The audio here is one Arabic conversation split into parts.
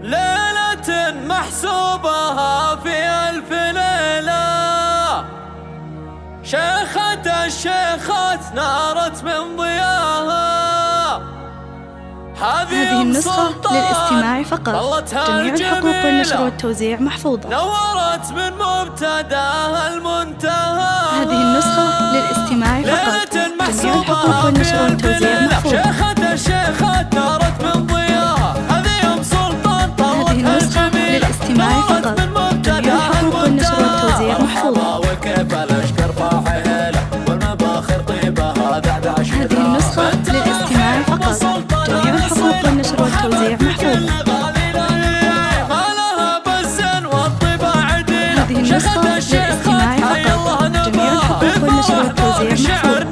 ليلة محسوبها في ألف ليلة، شيخة الشيخات نارت من ضياها. هذه النسخة للاستماع فقط، جميع الحقوق والنشر والتوزيع محفوظة. نورت من مبتداها المنتهى. هذه النسخة للاستماع فقط، جميع الحقوق والنشر والتوزيع محفوظة. شيخة الشيخات نارت من ضياها. هذه أم سلطان طلت النسخة للاستماع فقط، جميع الحقوق والنشر والتوزيع محفوظة. وكيف الأشكر فاحلة والمباخر طيبها دعدعش. هذه النسخة للاستماع فقط، جميع الحقوق والنشر والتوزيع محفوظة. هذه النسخة للاستماع فقط، جميع الحقوق والنشر والتوزيع محفوظة.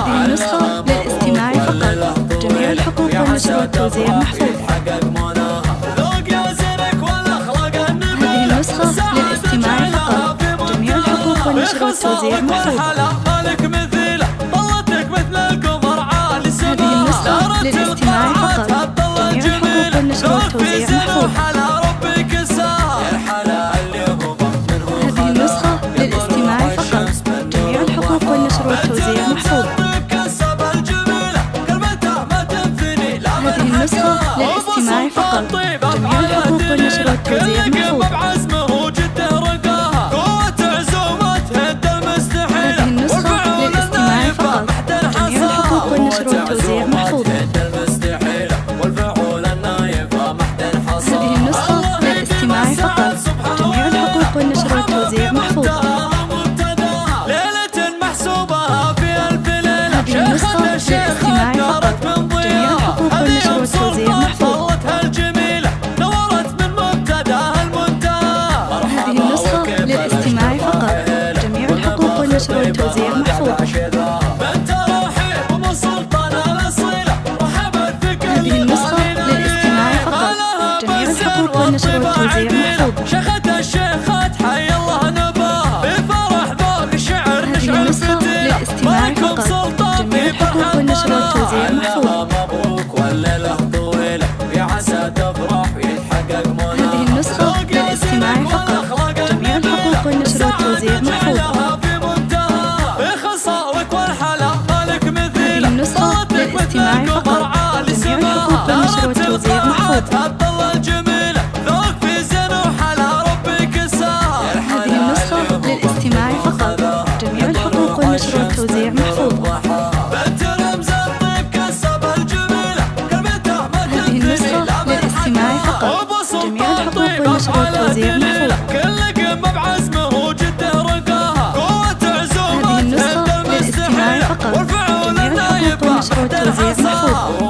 هذه النسخة للاستماع فقط، جميع الحقوق والنشر والتوزيع محفوظة. هذه النسخة للاستماع فقط، جميع الحقوق والنشر والتوزيع محفوظة. هذه النسخة للاستماع فقط، جميع الحقوق والنشر والتوزيع محفوظة. هذه النسخة للاستماع فقط، جميع الحقوق والنشر والتوزيع محفوظة. هذه النسخة للاستماع فقط، جميع الحقوق والنشر والتوزيع محفوظة. هذه النسخة للاستماع فقط، جميع الحقوق والنشر والتوزيع محفوظة. هذه النسخة للاستماع فقط، جميع الحقوق والنشر والتوزيع محفوظة. هذه النسخة للاستماع فقط، جميع الحقوق والنشر والتوزيع محفوظة. هذه النسخة للاستماع فقط، جميع الحقوق والنشر والتوزيع محفوظة. هذه النسخة للاستماع فقط، جميع الحقوق والنشر والتوزيع محفوظة. شيخة الشيخات حي الله نباها بفرح ذوق شعر هذه النسخة للاستماع فقط، جميع الحقوق والنشر والتوزيع محفوظة. هذه النسخة للاستماع فقط، جميع الحقوق والنشر والتوزيع محفوظة. هذه النسخة للاستماع فقط، جميع الحقوق والنشر والتوزيع محفوظة. هذه النسخة للاستماع فقط، جميع الحقوق والنشر والتوزيع محفوظة. هذه النسخة للاستماع فقط، جميع الحقوق والنشر والتوزيع محفوظة. هذه النسخة للاستماع فقط، جميع الحقوق والنشر والتوزيع محفوظة.